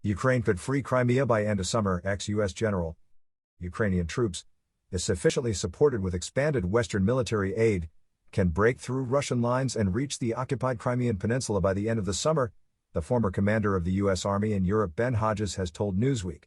Ukraine could free Crimea by end of summer. Ex-U.S. general. Ukrainian troops, if sufficiently supported with expanded Western military aid, can break through Russian lines and reach the occupied Crimean Peninsula by the end of the summer, the former commander of the U.S. Army in Europe Ben Hodges has told Newsweek.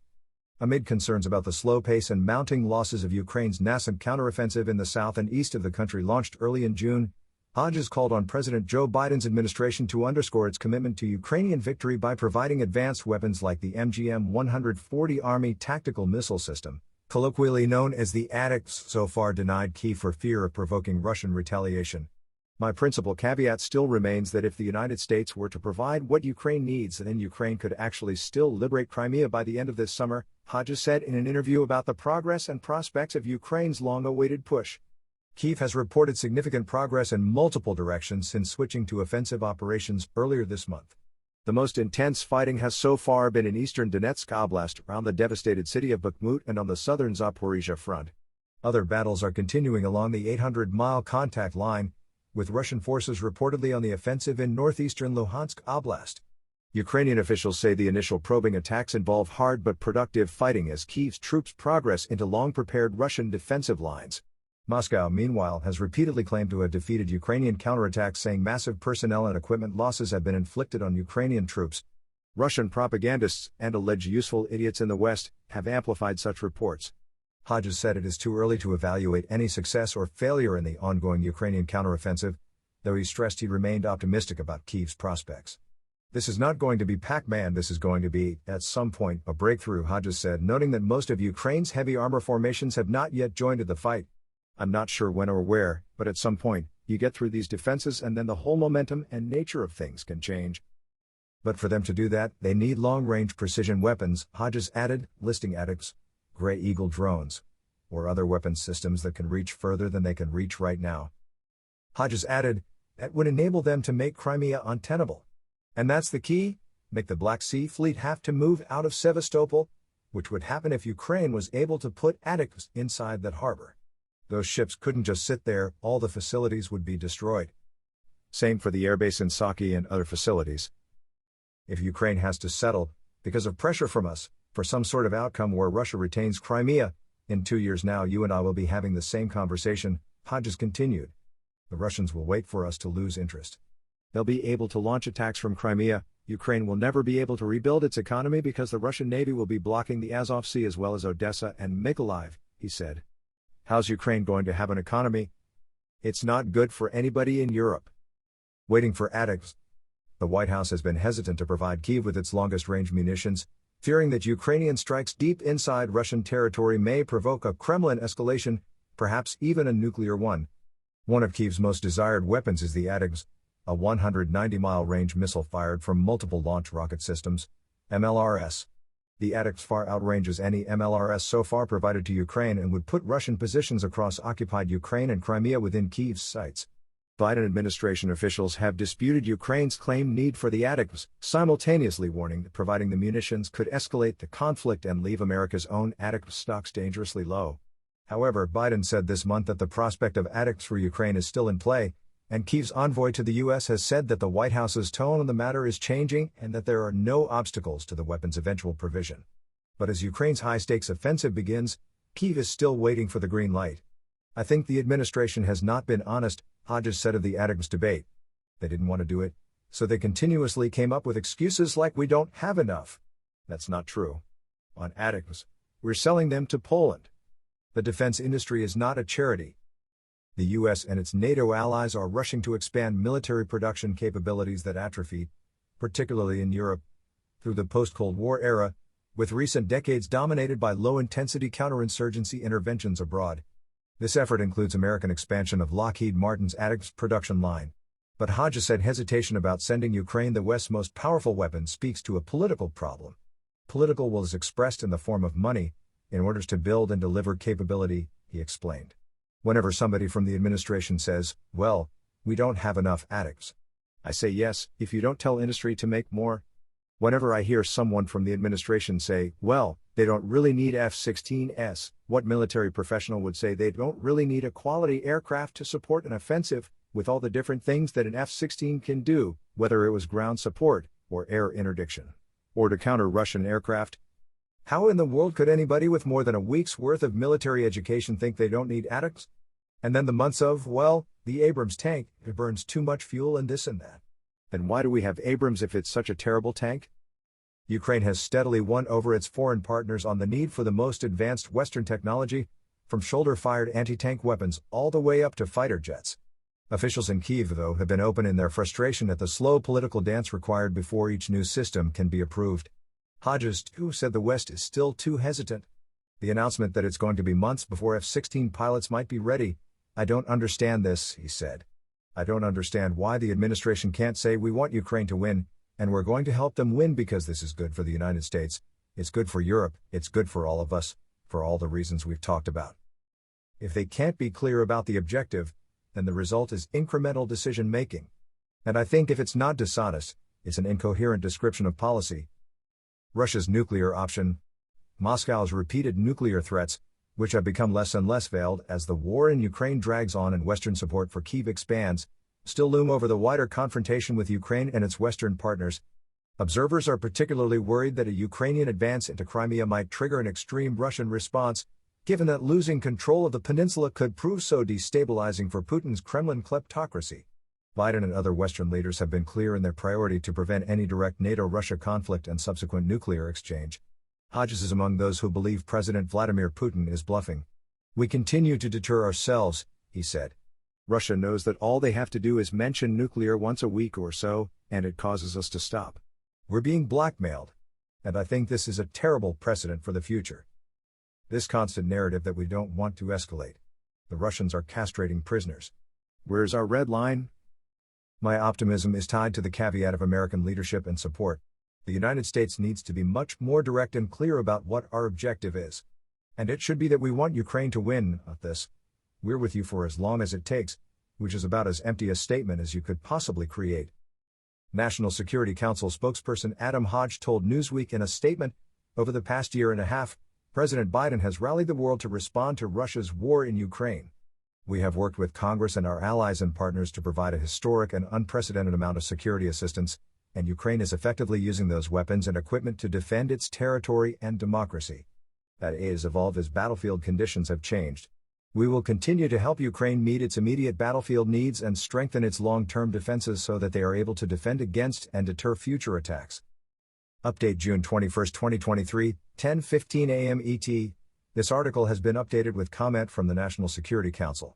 Amid concerns about the slow pace and mounting losses of Ukraine's nascent counteroffensive in the south and east of the country launched early in June, Hodges called on President Joe Biden's administration to underscore its commitment to Ukrainian victory by providing advanced weapons like the MGM-140 Army Tactical Missile System, colloquially known as the ATACMS, so far denied Kyiv for fear of provoking Russian retaliation. My principal caveat still remains that if the United States were to provide what Ukraine needs, then Ukraine could actually still liberate Crimea by the end of this summer, Hodges said in an interview about the progress and prospects of Ukraine's long-awaited push. Kyiv has reported significant progress in multiple directions since switching to offensive operations earlier this month. The most intense fighting has so far been in eastern Donetsk Oblast around the devastated city of Bakhmut and on the southern Zaporizhia front. Other battles are continuing along the 800-mile contact line, with Russian forces reportedly on the offensive in northeastern Luhansk Oblast. Ukrainian officials say the initial probing attacks involve hard but productive fighting as Kyiv's troops progress into long-prepared Russian defensive lines. Moscow, meanwhile, has repeatedly claimed to have defeated Ukrainian counterattacks, saying massive personnel and equipment losses have been inflicted on Ukrainian troops. Russian propagandists and alleged useful idiots in the West have amplified such reports. Hodges said it is too early to evaluate any success or failure in the ongoing Ukrainian counteroffensive, though he stressed he remained optimistic about Kyiv's prospects. This is not going to be Pac-Man, this is going to be, at some point, a breakthrough, Hodges said, noting that most of Ukraine's heavy armor formations have not yet joined the fight. I'm not sure when or where, but at some point, you get through these defenses and then the whole momentum and nature of things can change. But for them to do that, they need long-range precision weapons, Hodges added, listing ATACMS, Grey Eagle drones, or other weapons systems that can reach further than they can reach right now. Hodges added, that would enable them to make Crimea untenable. And that's the key, make the Black Sea Fleet have to move out of Sevastopol, which would happen if Ukraine was able to put ATACMS inside that harbor. Those ships couldn't just sit there, all the facilities would be destroyed. Same for the airbase in Saki and other facilities. If Ukraine has to settle, because of pressure from us, for some sort of outcome where Russia retains Crimea, in 2 years now you and I will be having the same conversation, Hodges continued. The Russians will wait for us to lose interest. They'll be able to launch attacks from Crimea. Ukraine will never be able to rebuild its economy because the Russian Navy will be blocking the Azov Sea as well as Odessa and Mykolaiv, he said. How's Ukraine going to have an economy? It's not good for anybody in Europe. Waiting for ATACMS. The White House has been hesitant to provide Kyiv with its longest-range munitions, fearing that Ukrainian strikes deep inside Russian territory may provoke a Kremlin escalation, perhaps even a nuclear one. One of Kyiv's most desired weapons is the ATACMS, a 190-mile range missile fired from multiple launch rocket systems, MLRS. The ATACMS far outranges any MLRS so far provided to Ukraine and would put Russian positions across occupied Ukraine and Crimea within Kyiv's sights. Biden administration officials have disputed Ukraine's claimed need for the ATACMS, simultaneously warning that providing the munitions could escalate the conflict and leave America's own ATACMS stocks dangerously low. However, Biden said this month that the prospect of ATACMS for Ukraine is still in play, and Kyiv's envoy to the U.S. has said that the White House's tone on the matter is changing and that there are no obstacles to the weapon's eventual provision. But as Ukraine's high-stakes offensive begins, Kyiv is still waiting for the green light. I think the administration has not been honest, Hodges said of the ATACMS debate. They didn't want to do it, so they continuously came up with excuses like we don't have enough. That's not true. On ATACMS, we're selling them to Poland. The defense industry is not a charity. The U.S. and its NATO allies are rushing to expand military production capabilities that atrophied, particularly in Europe, through the post-Cold War era, with recent decades dominated by low-intensity counterinsurgency interventions abroad. This effort includes American expansion of Lockheed Martin's ATACMS production line. But Hodges said hesitation about sending Ukraine the West's most powerful weapon speaks to a political problem. Political will is expressed in the form of money, in order to build and deliver capability, he explained. Whenever somebody from the administration says, well, we don't have enough ATACMS, I say yes, if you don't tell industry to make more. Whenever I hear someone from the administration say, well, they don't really need F-16s, what military professional would say they don't really need a quality aircraft to support an offensive, with all the different things that an F-16 can do, whether it was ground support or air interdiction. or to counter Russian aircraft. How in the world could anybody with more than a week's worth of military education think they don't need ATACMS? And then the months of, well, the Abrams tank, it burns too much fuel and this and that. Then why do we have Abrams if it's such a terrible tank? Ukraine has steadily won over its foreign partners on the need for the most advanced Western technology, from shoulder-fired anti-tank weapons all the way up to fighter jets. Officials in Kyiv, though, have been open in their frustration at the slow political dance required before each new system can be approved. Hodges, too, said the West is still too hesitant. The announcement that it's going to be months before F-16 pilots might be ready. I don't understand this, he said. I don't understand why the administration can't say we want Ukraine to win, and we're going to help them win because this is good for the United States, it's good for Europe, it's good for all of us, for all the reasons we've talked about. If they can't be clear about the objective, then the result is incremental decision-making. And I think if it's not dishonest, it's an incoherent description of policy. Russia's nuclear option. Moscow's repeated nuclear threats, which have become less and less veiled as the war in Ukraine drags on and Western support for Kyiv expands, still loom over the wider confrontation with Ukraine and its Western partners. Observers are particularly worried that a Ukrainian advance into Crimea might trigger an extreme Russian response, given that losing control of the peninsula could prove so destabilizing for Putin's Kremlin kleptocracy. Biden and other Western leaders have been clear in their priority to prevent any direct NATO-Russia conflict and subsequent nuclear exchange. Hodges is among those who believe President Vladimir Putin is bluffing. We continue to deter ourselves, he said. Russia knows that all they have to do is mention nuclear once a week or so, and it causes us to stop. We're being blackmailed. And I think this is a terrible precedent for the future. This constant narrative that we don't want to escalate. The Russians are castrating prisoners. Where's our red line? My optimism is tied to the caveat of American leadership and support. The United States needs to be much more direct and clear about what our objective is. And it should be that we want Ukraine to win, not this. We're with you for as long as it takes, which is about as empty a statement as you could possibly create. National Security Council spokesperson Adam Hodge told Newsweek in a statement, over the past year and a half, President Biden has rallied the world to respond to Russia's war in Ukraine. We have worked with Congress and our allies and partners to provide a historic and unprecedented amount of security assistance, and Ukraine is effectively using those weapons and equipment to defend its territory and democracy. That aid has evolved as battlefield conditions have changed. We will continue to help Ukraine meet its immediate battlefield needs and strengthen its long-term defenses so that they are able to defend against and deter future attacks. Update June 21, 2023, 10:15 a.m. ET. This article has been updated with comment from the National Security Council.